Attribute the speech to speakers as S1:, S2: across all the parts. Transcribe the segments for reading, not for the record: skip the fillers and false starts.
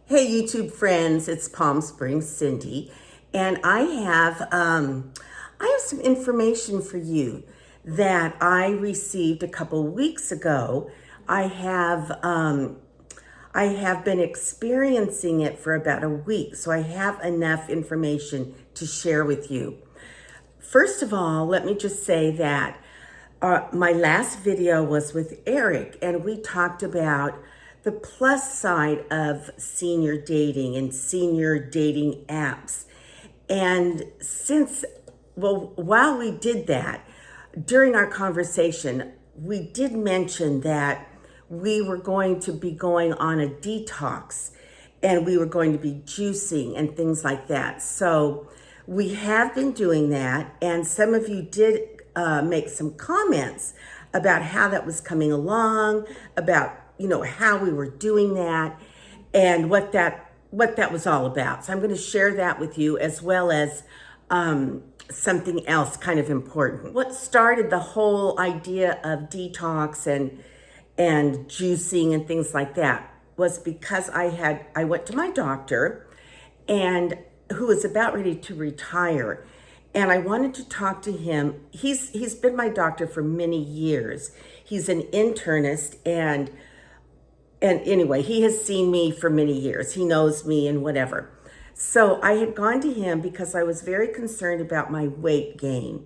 S1: Hey YouTube friends, it's Palm Springs Cindy, and I have some information for you that I received a couple weeks ago. I have been experiencing it for about a week, so I have enough information to share with you. First of all, let me just say that my last video was with Eric, and we talked about the plus side of senior dating and senior dating apps. And while we did that, during our conversation, we did mention that we were going to be going on a detox and we were going to be juicing and things like that. So we have been doing that, and some of you did make some comments about how that was coming along, about how we were doing that, and what that was all about. So I'm going to share that with you, as well as something else kind of important. What started the whole idea of detox and juicing and things like that was because I went to my doctor, and who was about ready to retire. And I wanted to talk to him. He's been my doctor for many years. He's an internist, and anyway, he has seen me for many years. He knows me and whatever. So I had gone to him because I was very concerned about my weight gain,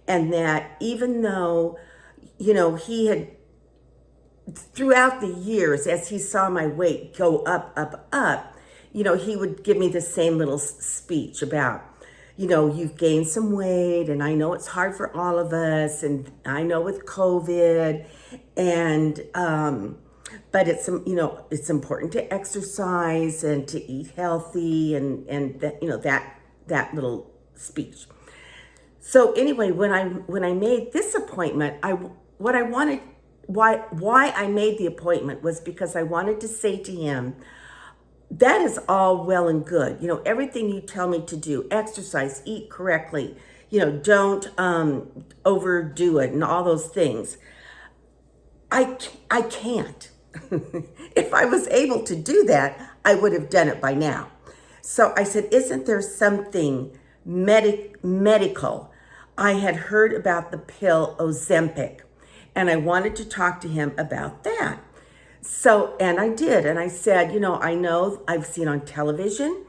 S1: and that even though, he had, throughout the years, as he saw my weight go up, he would give me the same little speech about, you've gained some weight, and I know it's hard for all of us, and I know with COVID, and but it's important to exercise and to eat healthy, and that little speech. So anyway, when I made this appointment, why I made the appointment was because I wanted to say to him, that is all well and good. Everything you tell me to do, exercise, eat correctly, don't overdo it and all those things. I can't. If I was able to do that, I would have done it by now. So I said, isn't there something medical? I had heard about the pill Ozempic, and I wanted to talk to him about that. So, and I did. And I said, I know I've seen on television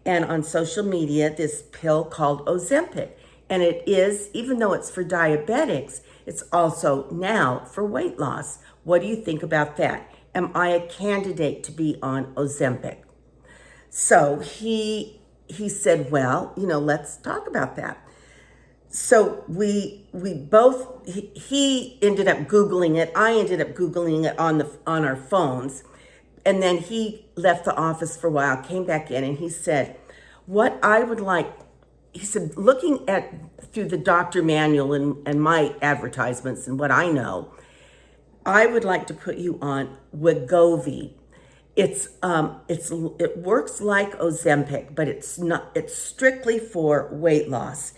S1: and on social media this pill called Ozempic. And it is, even though it's for diabetics, it's also now for weight loss. What do you think about that? Am I a candidate to be on Ozempic? So he said, well, let's talk about that. So we both, he ended up Googling it. I ended up Googling it on our phones. And then he left the office for a while, came back in, and he said, what I would like, he said, looking through the doctor manual and my advertisements and what I know, I would like to put you on Wegovy. It works like Ozempic, but it's strictly for weight loss.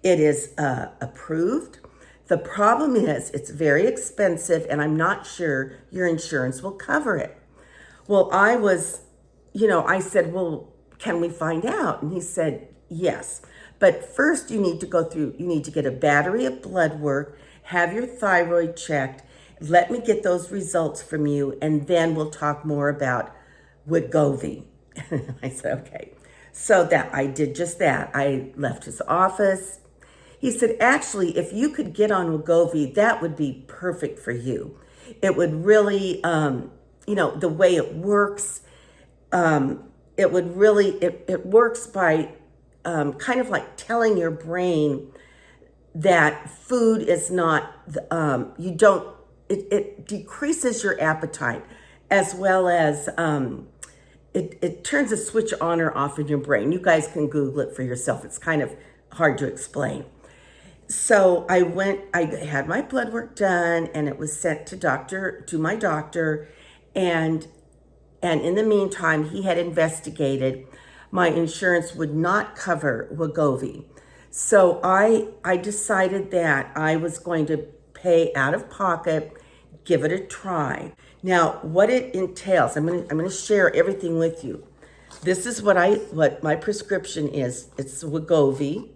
S1: It is approved. The problem is it's very expensive, and I'm not sure your insurance will cover it. Well, I said, well, can we find out? And he said, yes. But first you need to get a battery of blood work, have your thyroid checked. Let me get those results from you, and then we'll talk more about Wegovy. I said, okay. So that I did just that. I left his office. He said, actually, if you could get on Wegovy, that would be perfect for you. It would really, the way it works, it works by kind of like telling your brain that food is not, it decreases your appetite, as well as it turns a switch on or off in your brain. You guys can Google it for yourself. It's kind of hard to explain. So I had my blood work done, and it was sent to my doctor, and in the meantime, he had investigated. My insurance would not cover Wegovy. So I decided that I was going to pay out of pocket, give it a try. Now, what it entails, I'm going to share everything with you. This is what my prescription is. It's Wegovy.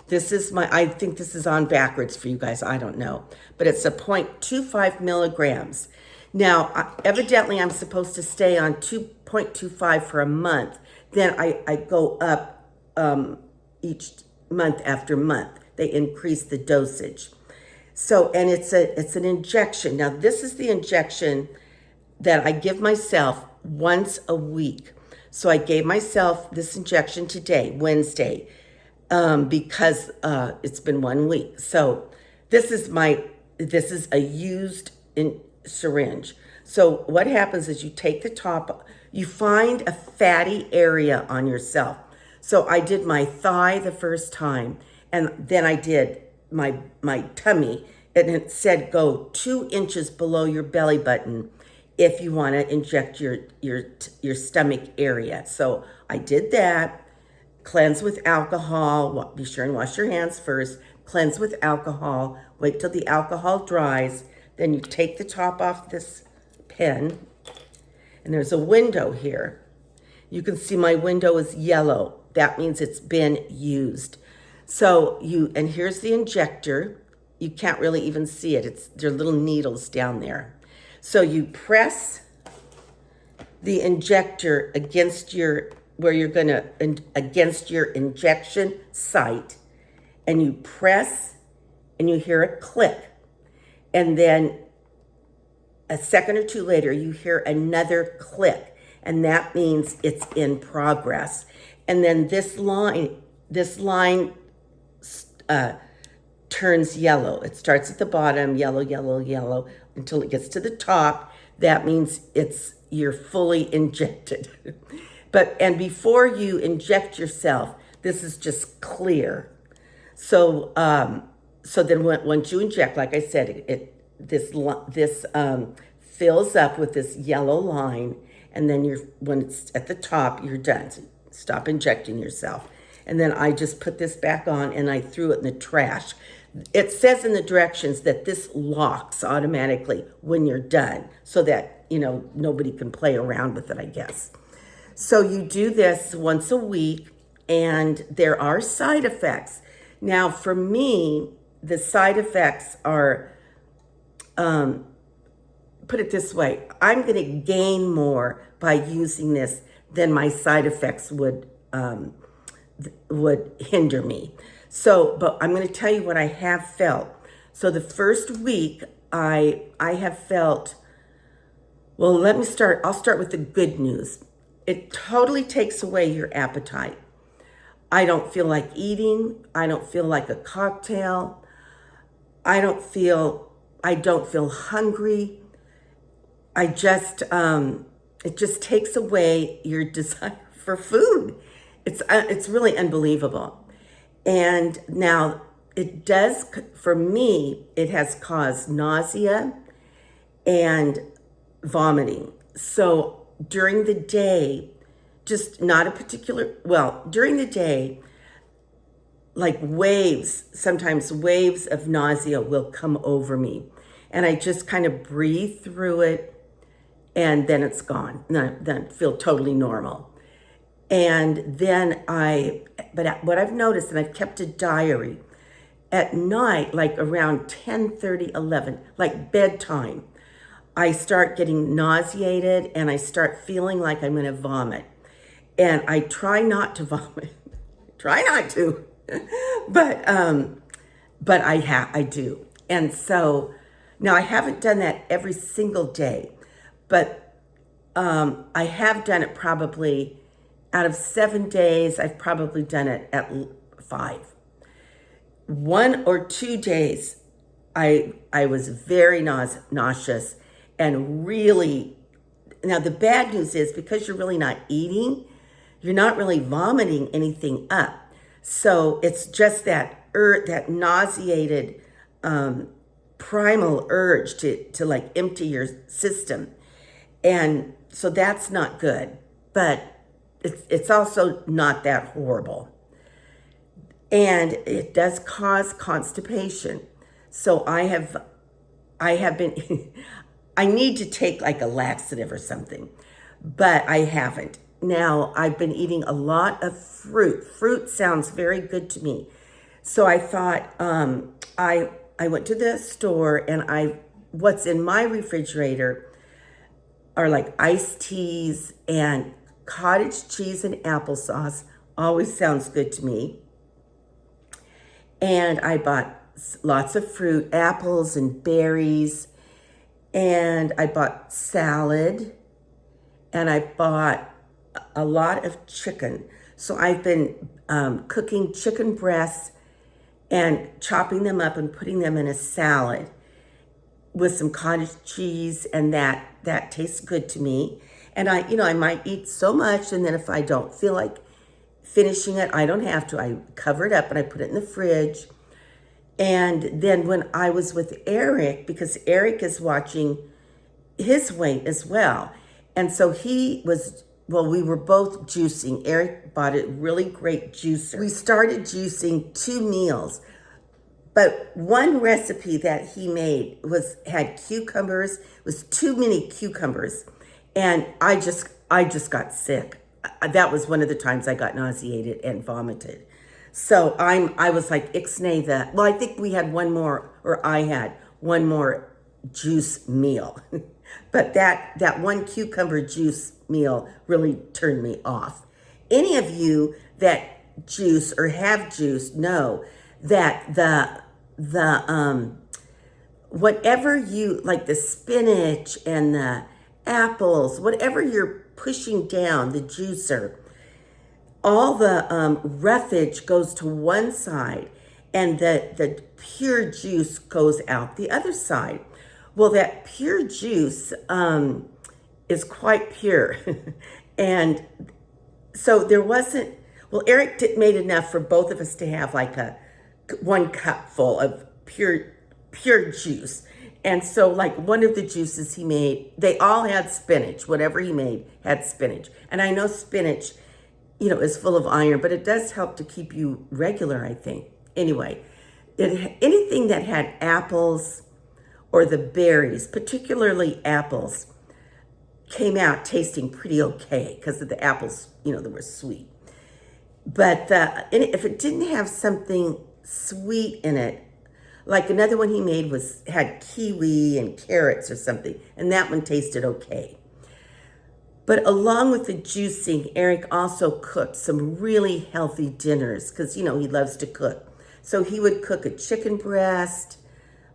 S1: This is I think this is on backwards for you guys. I don't know. But it's a 0.25 milligrams. Now, evidently, I'm supposed to stay on 2.25 for a month. Then I go up each month after month. They increase the dosage. So, and it's an injection. Now, this is the injection that I give myself once a week. So I gave myself this injection today, Wednesday, because it's been 1 week. So this is a used syringe. So what happens is you take the top, you find a fatty area on yourself. So I did my thigh the first time, and then I did my tummy, and it said go 2 inches below your belly button if you want to inject your stomach area. So I did that. Cleanse with alcohol. Be sure and wash your hands first. Cleanse with alcohol. Wait till the alcohol dries. Then you take the top off this pen, and there's a window here. You can see my window is yellow. That means it's been used. So and here's the injector. You can't really even see it. There are little needles down there. So you press the injector against against your injection site, and you press, and you hear a click. And then a second or two later, you hear another click, and that means it's in progress. And then this line turns yellow. It starts at the bottom, yellow, yellow, yellow, until it gets to the top. That means you're fully injected. And before you inject yourself, this is just clear. So then once you inject, like I said, this fills up with this yellow line, and then when it's at the top, you're done. So stop injecting yourself. And then I just put this back on, and I threw it in the trash. It says in the directions that this locks automatically when you're done, so that, nobody can play around with it, I guess. So you do this once a week, and there are side effects. Now, for me, the side effects are, put it this way, I'm going to gain more by using this than my side effects would hinder me. So, but I'm going to tell you what I have felt. So the first week I have felt, well, I'll start with the good news. It totally takes away your appetite. I don't feel like eating. I don't feel like a cocktail. I don't feel hungry. It just takes away your desire for food. It's really unbelievable. And now it does, for me, it has caused nausea and vomiting. So during the day, during the day, like sometimes waves of nausea will come over me. And I just kind of breathe through it, and then it's gone. Then I feel totally normal. And then but what I've noticed, and I've kept a diary, at night, like around 10:30, 11, like bedtime, I start getting nauseated, and I start feeling like I'm going to vomit. And I try not to vomit. Try not to. But I do. And so now I haven't done that every single day, but I have done it probably out of 7 days. I've probably done it at 5. 1 or 2 days, I was very nauseous, and really, now the bad news is, because you're really not eating, you're not really vomiting anything up. So it's just that nauseated primal urge to like empty your system. And so that's not good, but it's also not that horrible. And it does cause constipation. So I have been, I need to take like a laxative or something, but I haven't. now I've been eating a lot of fruit. Fruit sounds very good to me. So I thought, I went to the store, and what's in my refrigerator are like iced teas and cottage cheese and applesauce. Always sounds good to me. And I bought lots of fruit, apples and berries, and I bought salad, and I bought a lot of chicken. So I've been cooking chicken breasts and chopping them up and putting them in a salad with some cottage cheese, and that tastes good to me. And I might eat so much, and then if I don't feel like finishing it, I don't have to. I cover it up and I put it in the fridge. And then when I was with Eric, because Eric is watching his weight as well, and so we were both juicing. Eric bought a really great juicer. We started juicing 2 meals. But one recipe that he made had cucumbers, was too many cucumbers, and I just got sick. That was one of the times I got nauseated and vomited. So I was like, ixnay that. Well, I think we had one more, or I had one more juice meal. But that one cucumber juice meal really turned me off. Any of you that juice or have juice know that the whatever you like, the spinach and the apples, whatever you're pushing down the juicer, all the roughage goes to one side, and the pure juice goes out the other side. Well, that pure juice is quite pure. And so there wasn't, well, Eric made enough for both of us to have like a 1 cup full of pure juice. And so like one of the juices he made, they all had spinach. Whatever he made had spinach. And I know spinach, is full of iron, but it does help to keep you regular, I think. Anyway, anything that had apples or the berries, particularly apples, came out tasting pretty okay because of the apples, they were sweet. But if it didn't have something sweet in it, like another one he made had kiwi and carrots or something, and that one tasted okay. But along with the juicing, Eric also cooked some really healthy dinners because, he loves to cook. So he would cook a chicken breast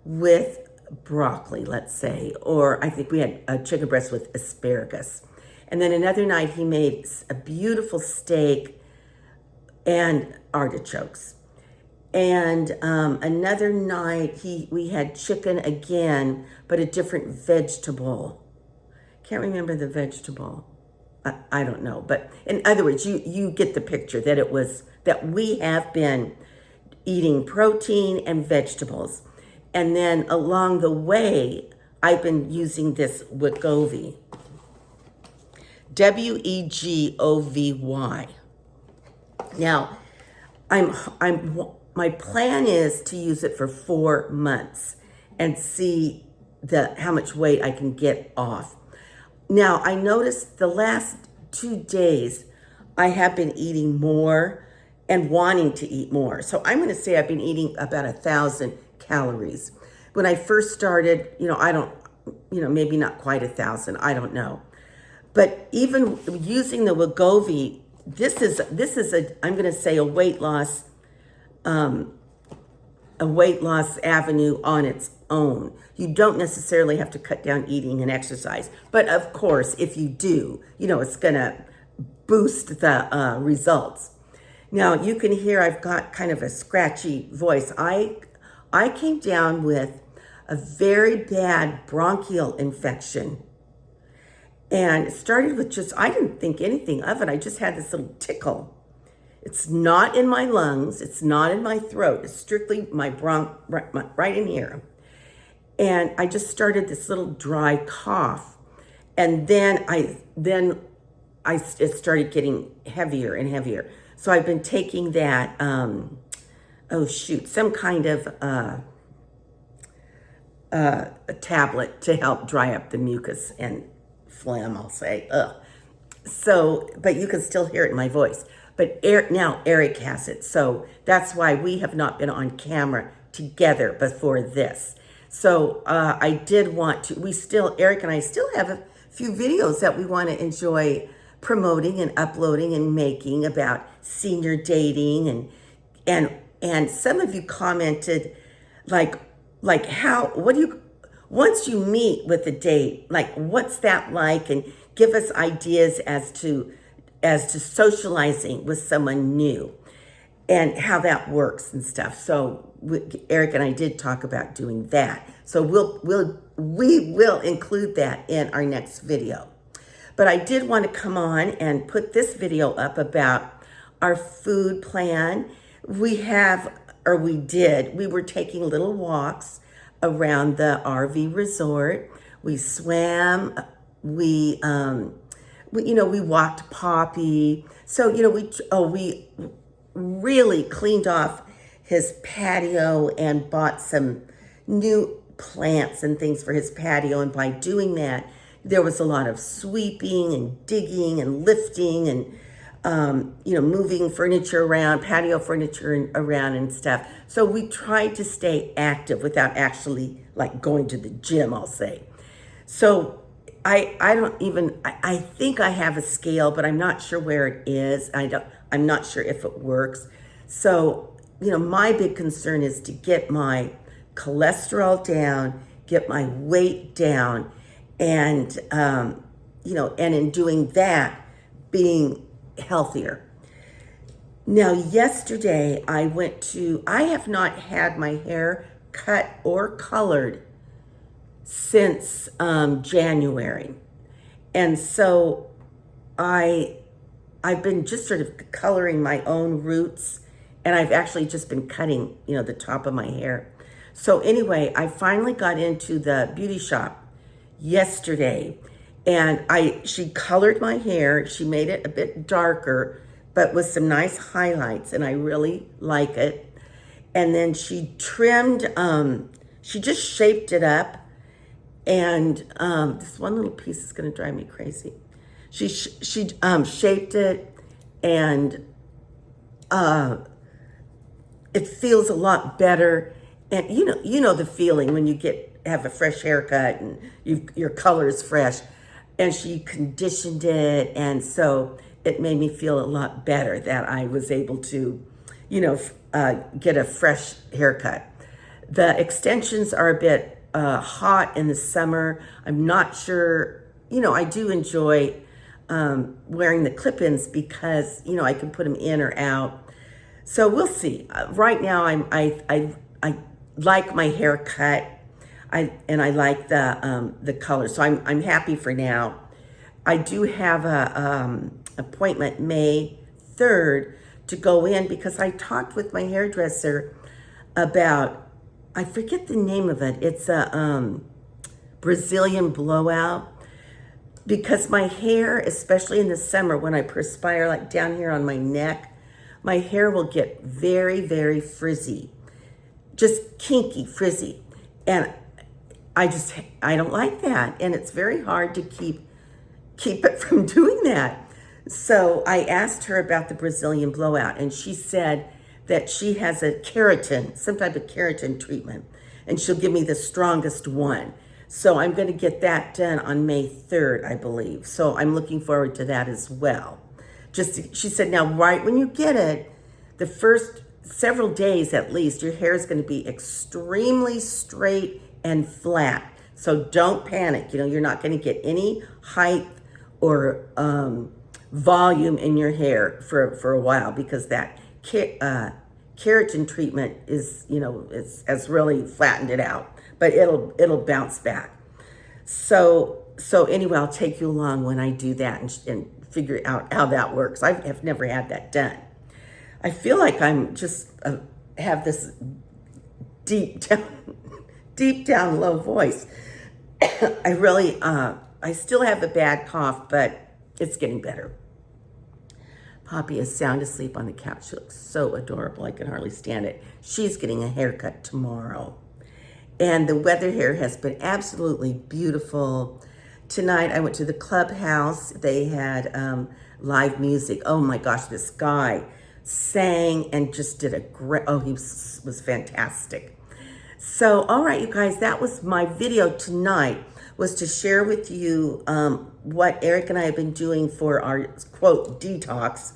S1: with broccoli, let's say, or I think we had a chicken breast with asparagus. And then another night he made a beautiful steak and artichokes. And another night we had chicken again, but a different vegetable. Can't remember the vegetable. I don't know. But in other words, you get the picture that we have been eating protein and vegetables. And then along the way, I've been using this Wegovy. Wegovy. Now, my plan is to use it for 4 months and see how much weight I can get off. Now, I noticed the last 2 days, I have been eating more and wanting to eat more. So I'm going to say I've been eating about 1,000 calories. When I first started, I don't, maybe not quite 1,000, I don't know. But even using the Wegovy, this is I'm going to say a weight loss avenue on its own. You don't necessarily have to cut down eating and exercise. But of course, if you do, it's going to boost the results. Now, you can hear I've got kind of a scratchy voice. I came down with a very bad bronchial infection. And it started with I didn't think anything of it. I just had this little tickle. It's not in my lungs. It's not in my throat. It's strictly my right in here. And I just started this little dry cough. And then it started getting heavier and heavier. So I've been taking that, some kind of a tablet to help dry up the mucus and phlegm, I'll say. So, but you can still hear it in my voice. But now Eric has it. So that's why we have not been on camera together before this. So I did want to, Eric and I still have a few videos that we want to enjoy promoting and uploading and making about senior dating, and some of you commented like how, what do you, once you meet with a date, like what's that like, and give us ideas as to socializing with someone new and how that works and stuff. So Eric and I did talk about doing that. So we will include that in our next video. But I did want to come on and put this video up about our food plan. We were taking little walks around the RV resort. We swam, we walked Poppy. So, we really cleaned off his patio and bought some new plants and things for his patio. And by doing that, there was a lot of sweeping and digging and lifting and, moving furniture around, patio furniture around and stuff. So we tried to stay active without actually like going to the gym, I'll say. So I think I have a scale, but I'm not sure where it is. I'm not sure if it works. So, my big concern is to get my cholesterol down, get my weight down, and, and in doing that, being healthier. Now, yesterday I have not had my hair cut or colored since January. And so I've been just sort of coloring my own roots, and I've actually just been cutting, the top of my hair. So anyway, I finally got into the beauty shop yesterday, and she colored my hair. She made it a bit darker, but with some nice highlights, and I really like it. And then she trimmed, she just shaped it up. And this one little piece is going to drive me crazy. She shaped it, and it feels a lot better. And you know the feeling when you have a fresh haircut and your color is fresh. And she conditioned it, and so it made me feel a lot better that I was able to, get a fresh haircut. The extensions are a bit hot in the summer. I'm not sure, I do enjoy wearing the clip-ins because, I can put them in or out. So we'll see. Right now, I like my haircut. I like the color. So I'm happy for now. I do have a appointment May 3rd to go in because I talked with my hairdresser about, I forget the name of it. It's a Brazilian blowout, because my hair, especially in the summer when I perspire, like down here on my neck, my hair will get very, very frizzy, just kinky, frizzy. And I don't like that. And it's very hard to keep it from doing that. So I asked her about the Brazilian blowout, and she said that she has a keratin, some type of keratin treatment, and she'll give me the strongest one. So I'm going to get that done on May 3rd, I believe. So I'm looking forward to that as well. She said, now, right when you get it, the first several days at least, your hair is going to be extremely straight and flat. So don't panic. You're not going to get any height or volume in your hair for a while, because that keratin treatment is, has really flattened it out, but it'll bounce back. So anyway, I'll take you along when I do that and figure out how that works. I have never had that done. I feel like I'm just have this deep down low voice. I really, I still have a bad cough, but it's getting better. Poppy is sound asleep on the couch. She looks so adorable. I can hardly stand it. She's getting a haircut tomorrow. And the weather here has been absolutely beautiful. Tonight I went to the clubhouse. They had live music. Oh my gosh, this guy sang and just did a great, oh, he was fantastic. So, all right, you guys, that was my video tonight, was to share with you what Eric and I have been doing for our, quote, detox,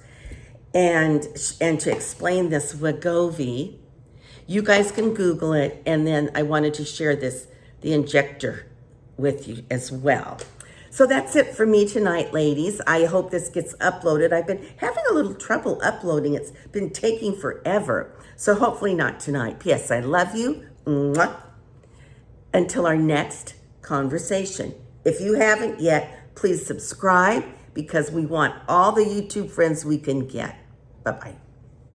S1: and to explain this Wegovy. You guys can Google it, and then I wanted to share the injector with you as well. So that's it for me tonight, ladies. I hope this gets uploaded. I've been having a little trouble uploading. It's been taking forever. So hopefully not tonight. P.S. I love you. Mwah. Until our next conversation. If you haven't yet, please subscribe, because we want all the YouTube friends we can get. Bye-bye.